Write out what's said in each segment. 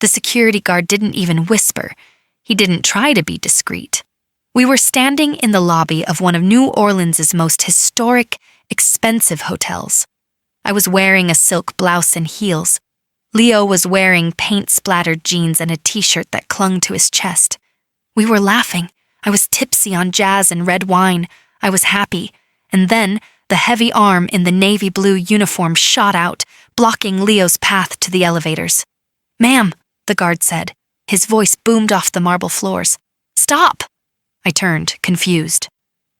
The security guard didn't even whisper. He didn't try to be discreet. We were standing in the lobby of one of New Orleans' most historic, expensive hotels. I was wearing a silk blouse and heels. Leo was wearing paint-splattered jeans and a t-shirt that clung to his chest. We were laughing. I was tipsy on jazz and red wine. I was happy. And then the heavy arm in the navy blue uniform shot out, blocking Leo's path to the elevators. "Ma'am," the guard said. His voice boomed off the marble floors. "Stop!" I turned, confused.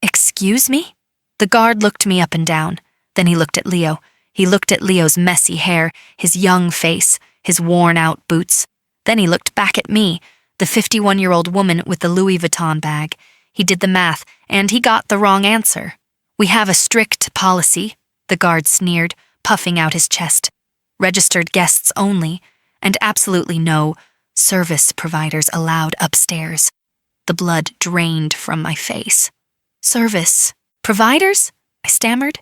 "Excuse me?" The guard looked me up and down. Then he looked at Leo. He looked at Leo's messy hair, his young face, his worn-out boots. Then he looked back at me, the 51-year-old woman with the Louis Vuitton bag. He did the math, and he got the wrong answer. "We have a strict policy," the guard sneered, puffing out his chest. "Registered guests only, and absolutely no service providers allowed upstairs." The blood drained from my face. "Service providers?" I stammered.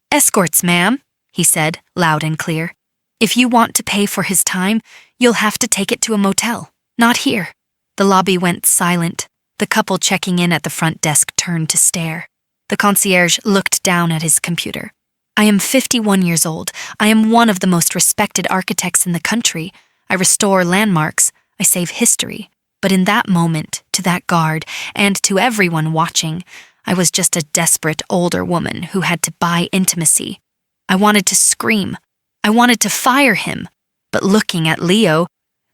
"Escorts, ma'am," he said, loud and clear. "If you want to pay for his time, you'll have to take it to a motel, not here." The lobby went silent. The couple checking in at the front desk turned to stare. The concierge looked down at his computer. "I am 51 years old. I am one of the most respected architects in the country. I restore landmarks. I save history." But in that moment, to that guard, and to everyone watching, I was just a desperate older woman who had to buy intimacy. I wanted to scream. I wanted to fire him. But looking at Leo,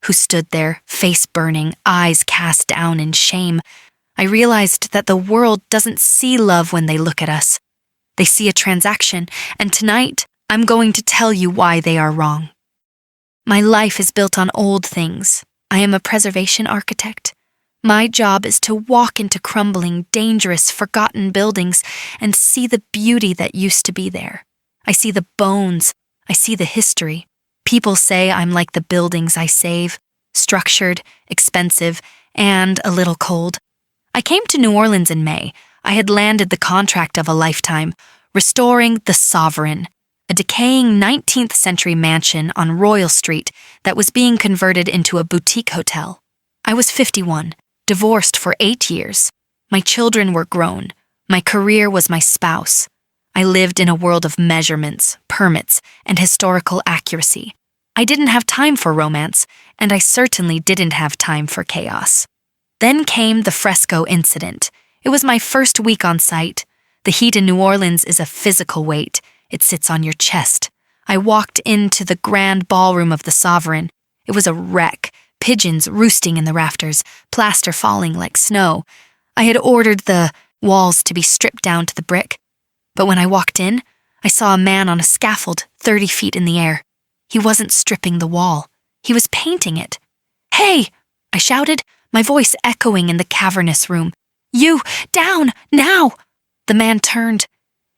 who stood there, face burning, eyes cast down in shame, I realized that the world doesn't see love when they look at us. They see a transaction, and tonight, I'm going to tell you why they are wrong. My life is built on old things. I am a preservation architect. My job is to walk into crumbling, dangerous, forgotten buildings and see the beauty that used to be there. I see the bones. I see the history. People say I'm like the buildings I save, structured, expensive, and a little cold. I came to New Orleans in May. I had landed the contract of a lifetime, restoring the Sovereign, a decaying 19th century mansion on Royal Street that was being converted into a boutique hotel. I was 51, divorced for 8 years. My children were grown. My career was my spouse. I lived in a world of measurements, permits, and historical accuracy. I didn't have time for romance, and I certainly didn't have time for chaos. Then came the fresco incident. It was my first week on site. The heat in New Orleans is a physical weight. It sits on your chest. I walked into the grand ballroom of the Sovereign. It was a wreck, pigeons roosting in the rafters, plaster falling like snow. I had ordered the walls to be stripped down to the brick. But when I walked in, I saw a man on a scaffold 30 feet in the air. He wasn't stripping the wall. He was painting it. "Hey!" I shouted, my voice echoing in the cavernous room. "You, down, now!" The man turned.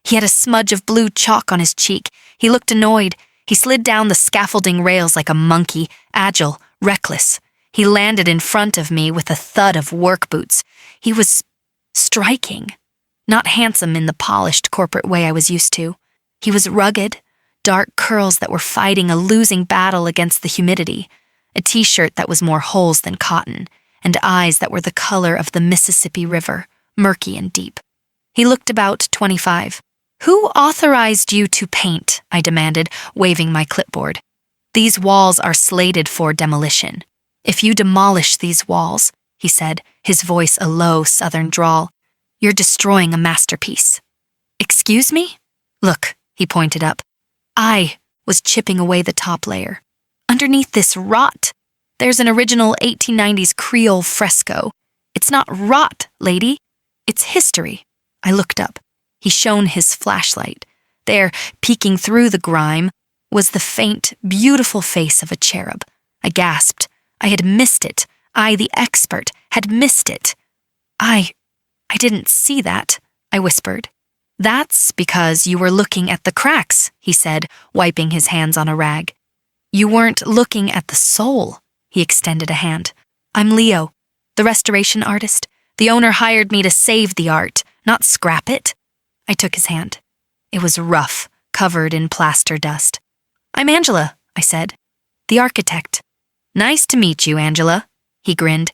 He had a smudge of blue chalk on his cheek. He looked annoyed. He slid down the scaffolding rails like a monkey, agile, reckless. He landed in front of me with a thud of work boots. He was striking. Not handsome in the polished corporate way I was used to. He was rugged, dark curls that were fighting a losing battle against the humidity, a t-shirt that was more holes than cotton, and eyes that were the color of the Mississippi River, murky and deep. He looked about 25. "Who authorized you to paint?" I demanded, waving my clipboard. "These walls are slated for demolition. If you demolish these walls," he said, his voice a low southern drawl, "you're destroying a masterpiece." "Excuse me?" "Look," he pointed up. I was chipping away the top layer. Underneath this rot, there's an original 1890s Creole fresco. It's not rot, lady. It's history. I looked up. He shone his flashlight. There, peeking through the grime, was the faint, beautiful face of a cherub. I gasped. I had missed it. I, the expert, had missed it. I didn't see that, I whispered. "That's because you were looking at the cracks," he said, wiping his hands on a rag. "You weren't looking at the soul." He extended a hand. "I'm Leo, the restoration artist. The owner hired me to save the art, not scrap it." I took his hand. It was rough, covered in plaster dust. "I'm Angela," I said. "The architect." Nice to meet you, Angela, he grinned.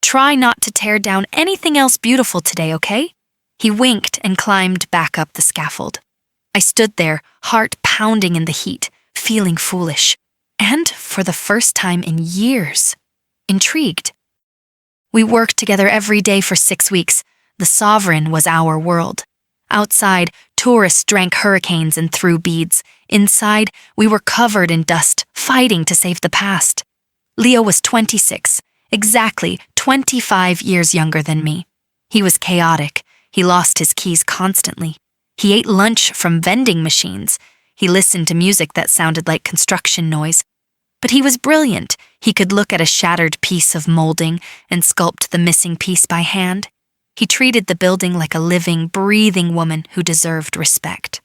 Try not to tear down anything else beautiful today, okay? He winked and climbed back up the scaffold. I stood there, heart pounding in the heat, feeling foolish, and, for the first time in years, intrigued. We worked together every day for 6 weeks. The sovereign was our world. Outside, tourists drank hurricanes and threw beads. Inside, we were covered in dust, fighting to save the past. Leo was 26, exactly 25 years younger than me. He was chaotic. He lost his keys constantly. He ate lunch from vending machines. He listened to music that sounded like construction noise. But he was brilliant. He could look at a shattered piece of molding and sculpt the missing piece by hand. He treated the building like a living, breathing woman who deserved respect.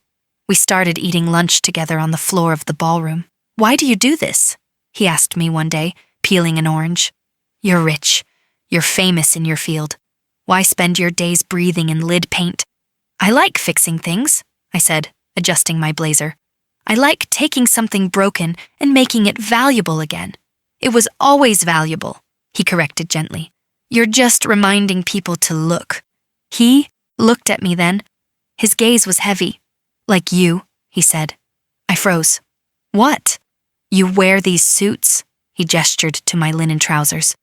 We started eating lunch together on the floor of the ballroom. Why do you do this? He asked me one day, peeling an orange. You're rich. You're famous in your field. Why spend your days breathing in lid paint? I like fixing things, I said, adjusting my blazer. I like taking something broken and making it valuable again. It was always valuable, he corrected gently. You're just reminding people to look. He looked at me then. His gaze was heavy. Like you, he said. I froze. What? You wear these suits? He gestured to my linen trousers.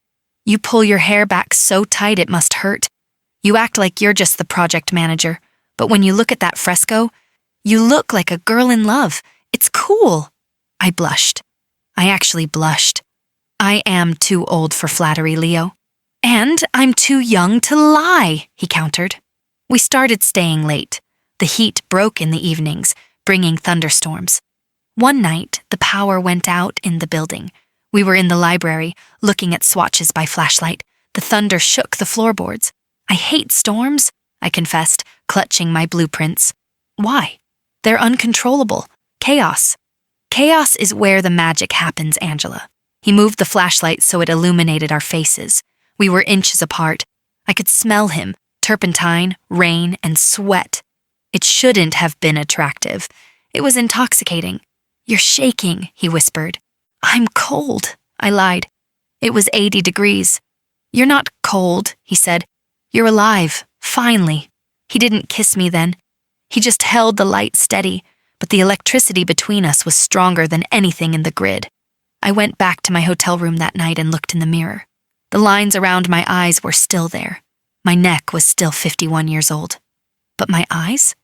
You pull your hair back so tight it must hurt. You act like you're just the project manager. But when you look at that fresco, you look like a girl in love. It's cool. I blushed. I actually blushed. I am too old for flattery, Leo. And I'm too young to lie, he countered. We started staying late. The heat broke in the evenings, bringing thunderstorms. One night, the power went out in the building. We were in the library, looking at swatches by flashlight. The thunder shook the floorboards. I hate storms, I confessed, clutching my blueprints. Why? They're uncontrollable. Chaos. Chaos is where the magic happens, Angela. He moved the flashlight so it illuminated our faces. We were inches apart. I could smell him, turpentine, rain, and sweat. It shouldn't have been attractive. It was intoxicating. You're shaking, he whispered. I'm cold, I lied. It was 80 degrees. You're not cold, he said. You're alive, finally. He didn't kiss me then. He just held the light steady, but the electricity between us was stronger than anything in the grid. I went back to my hotel room that night and looked in the mirror. The lines around my eyes were still there. My neck was still 51 years old. But my eyes?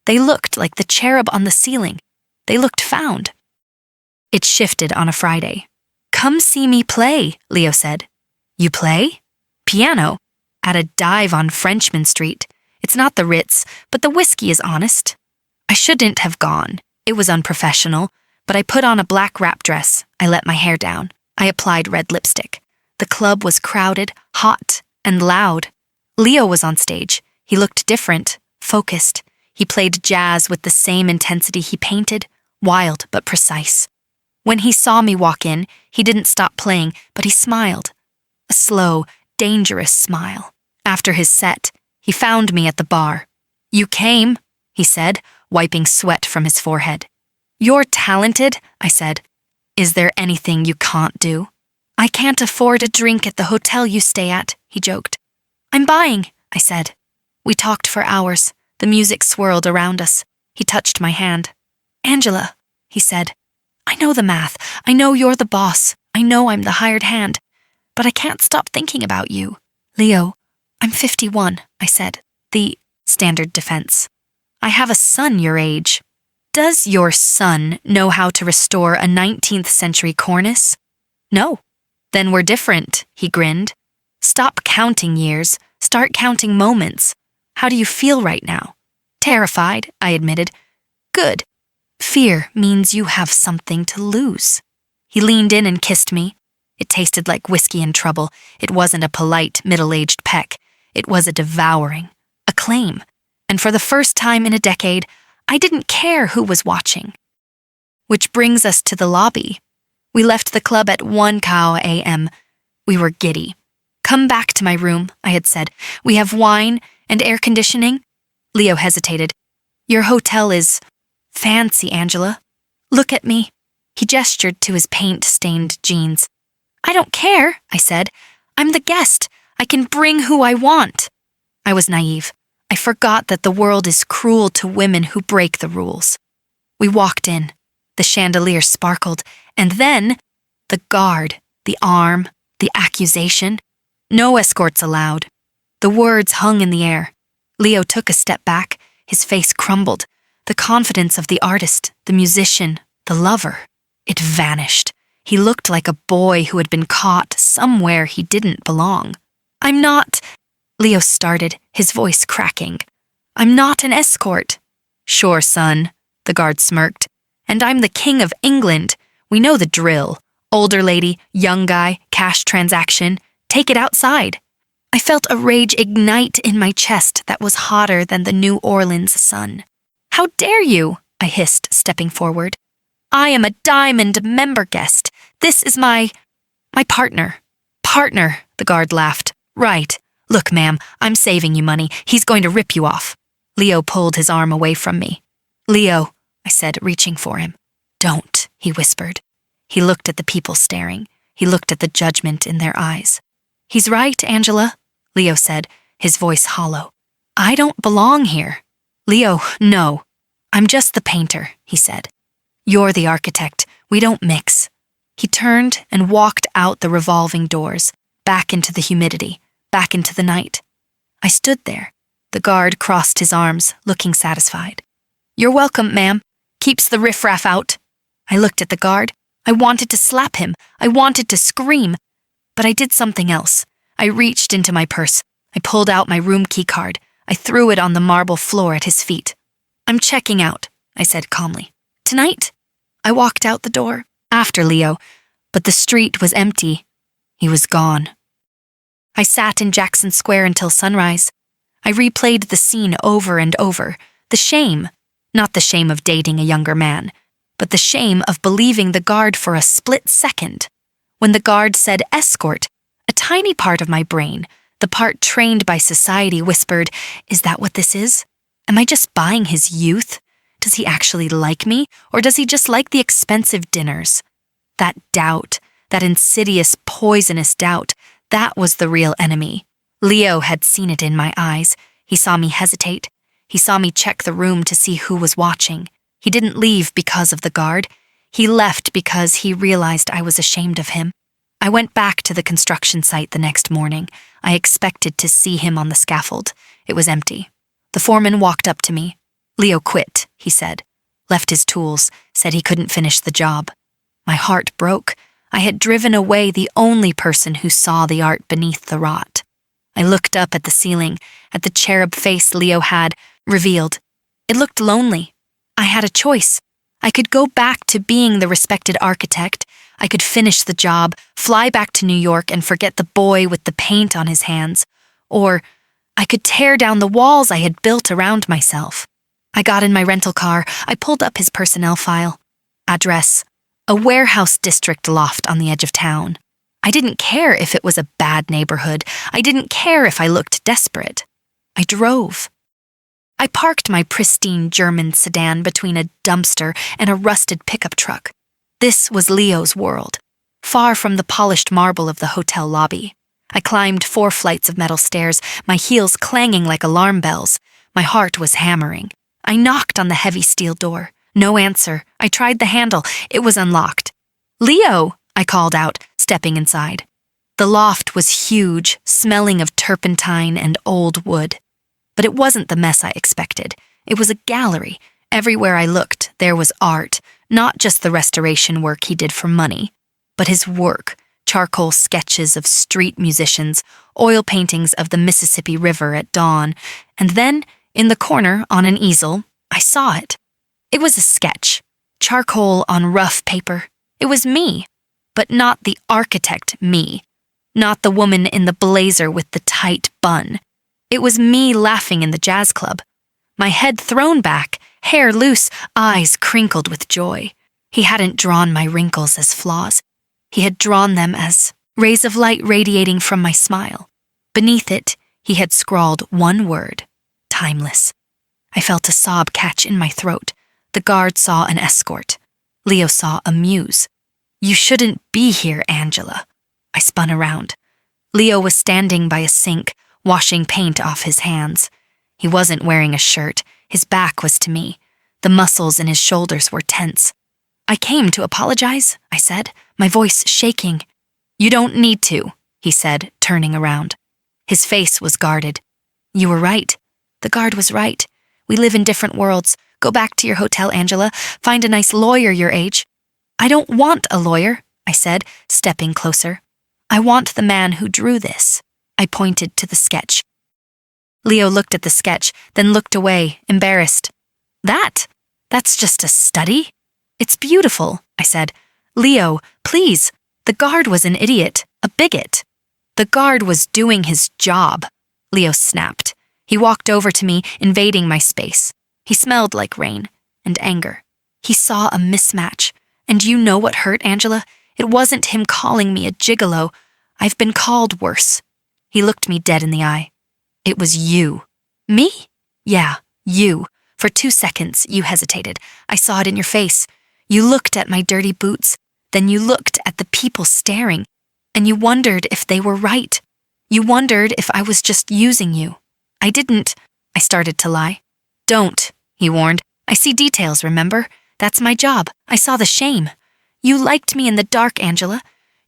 They looked like the cherub on the ceiling. They looked found. It shifted on a Friday. Come see me play, Leo said. You play? Piano. At a dive on Frenchman Street. It's not the Ritz, but the whiskey is honest. I shouldn't have gone. It was unprofessional, but I put on a black wrap dress. I let my hair down. I applied red lipstick. The club was crowded, hot, and loud. Leo was on stage. He looked different, focused. He played jazz with the same intensity he painted, wild but precise. When he saw me walk in, he didn't stop playing, but he smiled. A slow, dangerous smile. After his set, he found me at the bar. You came, he said, wiping sweat from his forehead. You're talented, I said. Is there anything you can't do? I can't afford a drink at the hotel you stay at, he joked. I'm buying, I said. We talked for hours. The music swirled around us. He touched my hand. Angela, he said. I know the math. I know you're the boss. I know I'm the hired hand. But I can't stop thinking about you. Leo, I'm 51, I said. The standard defense. I have a son your age. Does your son know how to restore a 19th century cornice? No. Then we're different, he grinned. Stop counting years. Start counting moments. How do you feel right now? Terrified, I admitted. Good. Fear means you have something to lose. He leaned in and kissed me. It tasted like whiskey and trouble. It wasn't a polite, middle-aged peck. It was a devouring, a claim. And for the first time in a decade, I didn't care who was watching. Which brings us to the lobby. We left the club at 1 a.m. We were giddy. Come back to my room, I had said. We have wine and air conditioning. Leo hesitated. Your hotel is fancy, Angela. Look at me. He gestured to his paint-stained jeans. I don't care, I said. I'm the guest. I can bring who I want. I was naive. I forgot that the world is cruel to women who break the rules. We walked in. The chandelier sparkled, and then the guard, the arm, the accusation. No escorts allowed. The words hung in the air. Leo took a step back. His face crumbled. The confidence of the artist, the musician, the lover. It vanished. He looked like a boy who had been caught somewhere he didn't belong. I'm not... Leo started, his voice cracking. I'm not an escort. Sure, son, the guard smirked. And I'm the king of England. We know the drill. Older lady, young guy, cash transaction. Take it outside. I felt a rage ignite in my chest that was hotter than the New Orleans sun. How dare you? I hissed, stepping forward. I am a diamond member guest. This is my partner. Partner, the guard laughed. Right. Look, ma'am, I'm saving you money. He's going to rip you off. Leo pulled his arm away from me. Leo, I said, reaching for him. Don't, he whispered. He looked at the people staring. He looked at the judgment in their eyes. He's right, Angela, Leo said, his voice hollow. I don't belong here. Leo, no. I'm just the painter, he said. You're the architect. We don't mix. He turned and walked out the revolving doors, back into the humidity, back into the night. I stood there. The guard crossed his arms, looking satisfied. You're welcome, ma'am. Keeps the riffraff out. I looked at the guard. I wanted to slap him. I wanted to scream. But I did something else. I reached into my purse. I pulled out my room key card. I threw it on the marble floor at his feet. I'm checking out, I said calmly. Tonight? I walked out the door, after Leo, but the street was empty. He was gone. I sat in Jackson Square until sunrise. I replayed the scene over and over. The shame, not the shame of dating a younger man, but the shame of believing the guard for a split second. When the guard said escort, a tiny part of my brain, the part trained by society, whispered, is that what this is? Am I just buying his youth? Does he actually like me, or does he just like the expensive dinners? That doubt, that insidious, poisonous doubt, that was the real enemy. Leo had seen it in my eyes. He saw me hesitate. He saw me check the room to see who was watching. He didn't leave because of the guard. He left because he realized I was ashamed of him. I went back to the construction site the next morning. I expected to see him on the scaffold. It was empty. The foreman walked up to me. Leo quit, he said. Left his tools, said he couldn't finish the job. My heart broke. I had driven away the only person who saw the art beneath the rot. I looked up at the ceiling, at the cherub face Leo had, revealed. It looked lonely. I had a choice. I could go back to being the respected architect. I could finish the job, fly back to New York and forget the boy with the paint on his hands. Or I could tear down the walls I had built around myself. I got in my rental car. I pulled up his personnel file. Address: a warehouse district loft on the edge of town. I didn't care if it was a bad neighborhood. I didn't care if I looked desperate. I drove. I parked my pristine German sedan between a dumpster and a rusted pickup truck. This was Leo's world, far from the polished marble of the hotel lobby. I climbed 4 flights of metal stairs, my heels clanging like alarm bells. My heart was hammering. I knocked on the heavy steel door. No answer. I tried the handle. It was unlocked. Leo, I called out, stepping inside. The loft was huge, smelling of turpentine and old wood. But it wasn't the mess I expected. It was a gallery. Everywhere I looked, there was art, not just the restoration work he did for money, but his work, charcoal sketches of street musicians, oil paintings of the Mississippi River at dawn, and then, in the corner on an easel, I saw it. It was a sketch, charcoal on rough paper. It was me, but not the architect me, not the woman in the blazer with the tight bun. It was me laughing in the jazz club, my head thrown back, hair loose, eyes crinkled with joy. He hadn't drawn my wrinkles as flaws. He had drawn them as rays of light radiating from my smile. Beneath it, he had scrawled one word: timeless. I felt a sob catch in my throat. The guard saw an escort. Leo saw a muse. You shouldn't be here, Angela. I spun around. Leo was standing by a sink, washing paint off his hands. He wasn't wearing a shirt. His back was to me. The muscles in his shoulders were tense. "I came to apologize," I said, my voice shaking. "You don't need to," he said, turning around. His face was guarded. "You were right. The guard was right. We live in different worlds. Go back to your hotel, Angela. Find a nice lawyer your age." "I don't want a lawyer," I said, stepping closer. "I want the man who drew this." I pointed to the sketch. Leo looked at the sketch, then looked away, embarrassed. That's just a study." "It's beautiful," I said. "Leo, please. The guard was an idiot, a bigot." "The guard was doing his job," Leo snapped. He walked over to me, invading my space. He smelled like rain and anger. He saw a mismatch. And you know what hurt, Angela? It wasn't him calling me a gigolo. I've been called worse. He looked me dead in the eye. "It was you." "Me?" "Yeah, you. For 2 seconds, you hesitated. I saw it in your face. You looked at my dirty boots. Then you looked at the people staring. And you wondered if they were right. You wondered if I was just using you. I didn't." I started to lie. "Don't," he warned. "I see details, remember? That's my job. I saw the shame. You liked me in the dark, Angela.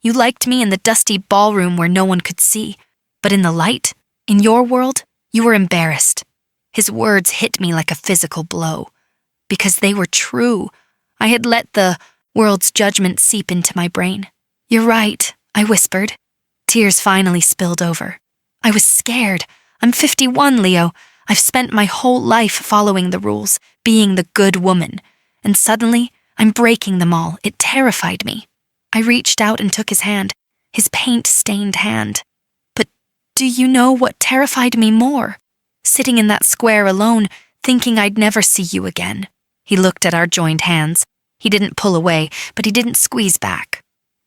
You liked me in the dusty ballroom where no one could see. But in the light, in your world, you were embarrassed." His words hit me like a physical blow. Because they were true. I had let the world's judgment seep into my brain. "You're right," I whispered. Tears finally spilled over. I was scared. I'm 51, Leo. I've spent my whole life following the rules, being the good woman. And suddenly, I'm breaking them all. It terrified me. I reached out and took his hand, his paint-stained hand. But do you know what terrified me more? Sitting in that square alone, thinking I'd never see you again. He looked at our joined hands. He didn't pull away, but he didn't squeeze back.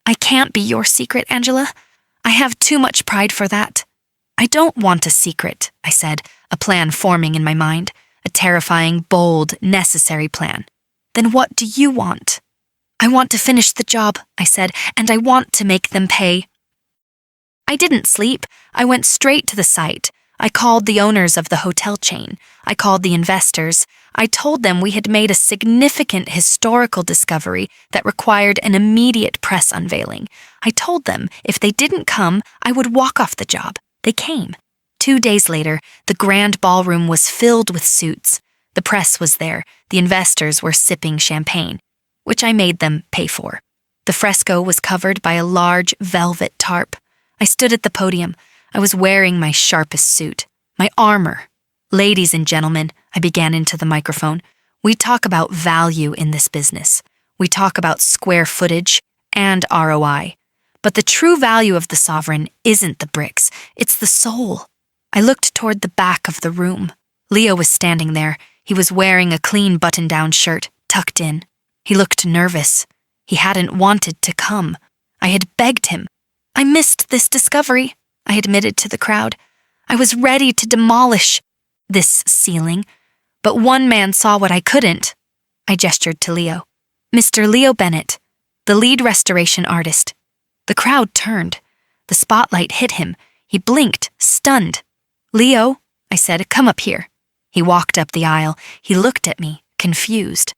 "I can't be your secret, Angela. I have too much pride for that." "I don't want a secret," I said, a plan forming in my mind, a terrifying, bold, necessary plan. "Then what do you want?" "I want to finish the job," I said, "and I want to make them pay." I didn't sleep. I went straight to the site. I called the owners of the hotel chain. I called the investors. I told them we had made a significant historical discovery that required an immediate press unveiling. I told them if they didn't come, I would walk off the job. They came. 2 days later, the grand ballroom was filled with suits. The press was there. The investors were sipping champagne, which I made them pay for. The fresco was covered by a large velvet tarp. I stood at the podium. I was wearing my sharpest suit, my armor. "Ladies and gentlemen," I began into the microphone, "we talk about value in this business. We talk about square footage and ROI. But the true value of the sovereign isn't the bricks, it's the soul." I looked toward the back of the room. Leo was standing there. He was wearing a clean button-down shirt, tucked in. He looked nervous. He hadn't wanted to come. I had begged him. "I missed this discovery," I admitted to the crowd. "I was ready to demolish this ceiling, but one man saw what I couldn't." I gestured to Leo. "Mr. Leo Bennett, the lead restoration artist." The crowd turned. The spotlight hit him. He blinked, stunned. "Leo," I said, "come up here." He walked up the aisle. He looked at me, confused.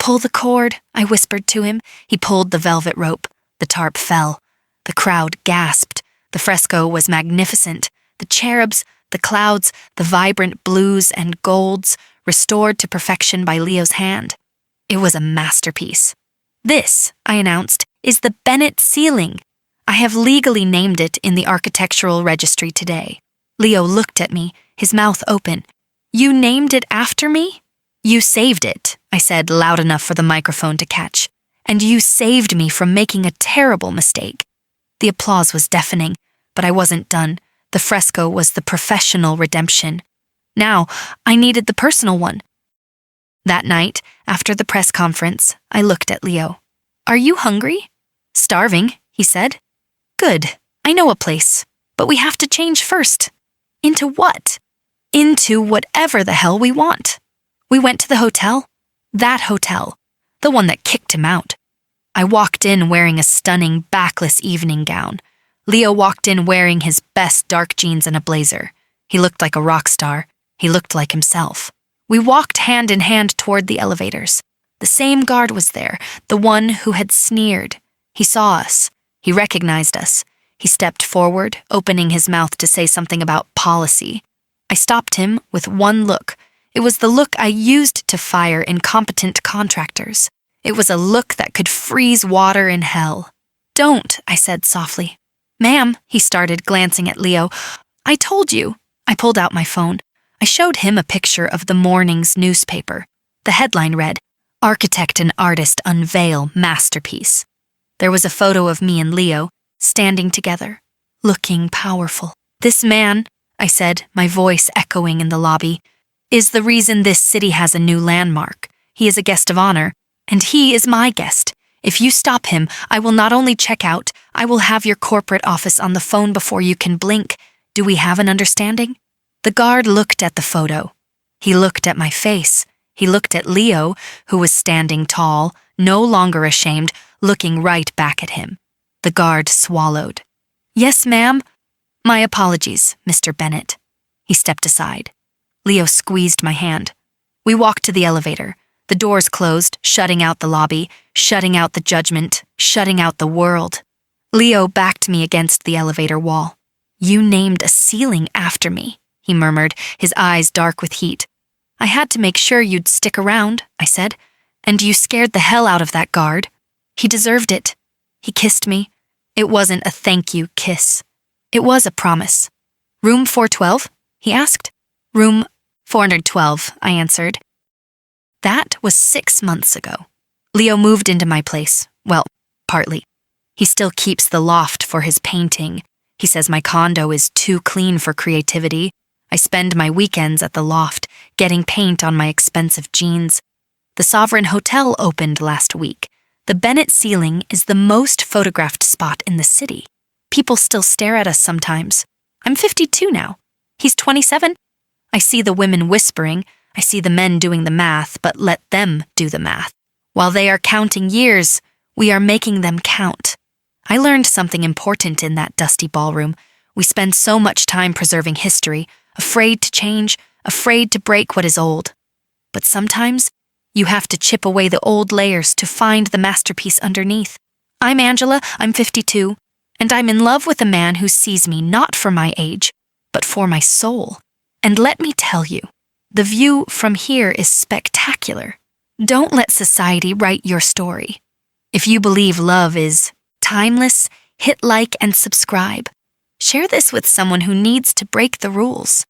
"Pull the cord," I whispered to him. He pulled the velvet rope. The tarp fell. The crowd gasped. The fresco was magnificent. The cherubs, the clouds, the vibrant blues and golds, restored to perfection by Leo's hand. It was a masterpiece. "This," I announced, "is the Bennett ceiling. I have legally named it in the architectural registry today." Leo looked at me, his mouth open. "You named it after me?" "You saved it," I said loud enough for the microphone to catch. "And you saved me from making a terrible mistake." The applause was deafening, but I wasn't done. The fresco was the professional redemption. Now, I needed the personal one. That night, after the press conference, I looked at Leo. "Are you hungry?" "Starving," he said. "Good. I know a place. But we have to change first." "Into what?" "Into whatever the hell we want." We went to the hotel. That hotel. The one that kicked him out. I walked in wearing a stunning backless evening gown. Leo walked in wearing his best dark jeans and a blazer. He looked like a rock star. He looked like himself. We walked hand in hand toward the elevators. The same guard was there, the one who had sneered. He saw us. He recognized us. He stepped forward, opening his mouth to say something about policy. I stopped him with one look. It was the look I used to fire incompetent contractors. It was a look that could freeze water in hell. "Don't," I said softly. "Ma'am," he started, glancing at Leo. "I told you." I pulled out my phone. I showed him a picture of the morning's newspaper. The headline read, "Architect and Artist Unveil Masterpiece." There was a photo of me and Leo, standing together, looking powerful. "This man," I said, my voice echoing in the lobby, "is the reason this city has a new landmark. He is a guest of honor, and he is my guest. If you stop him, I will not only check out, I will have your corporate office on the phone before you can blink. Do we have an understanding?" The guard looked at the photo. He looked at my face. He looked at Leo, who was standing tall, no longer ashamed, looking right back at him. The guard swallowed. "Yes, ma'am." "My apologies, Mr. Bennett." He stepped aside. Leo squeezed my hand. We walked to the elevator. The doors closed, shutting out the lobby, shutting out the judgment, shutting out the world. Leo backed me against the elevator wall. "You named a ceiling after me," he murmured, his eyes dark with heat. "I had to make sure you'd stick around," I said, "and you scared the hell out of that guard. He deserved it." He kissed me. It wasn't a thank you kiss. It was a promise. "Room 412?" he asked. "Room 412, I answered. That was 6 months ago. Leo moved into my place. Well, partly. He still keeps the loft for his painting. He says my condo is too clean for creativity. I spend my weekends at the loft, getting paint on my expensive jeans. The Sovereign Hotel opened last week. The Bennett ceiling is the most photographed spot in the city. People still stare at us sometimes. I'm 52 now. He's 27. I see the women whispering. I see the men doing the math, but let them do the math. While they are counting years, we are making them count. I learned something important in that dusty ballroom. We spend so much time preserving history, afraid to change, afraid to break what is old. But sometimes, you have to chip away the old layers to find the masterpiece underneath. I'm Angela, I'm 52, and I'm in love with a man who sees me not for my age, but for my soul. And let me tell you, the view from here is spectacular. Don't let society write your story. If you believe love is timeless, hit like and subscribe. Share this with someone who needs to break the rules.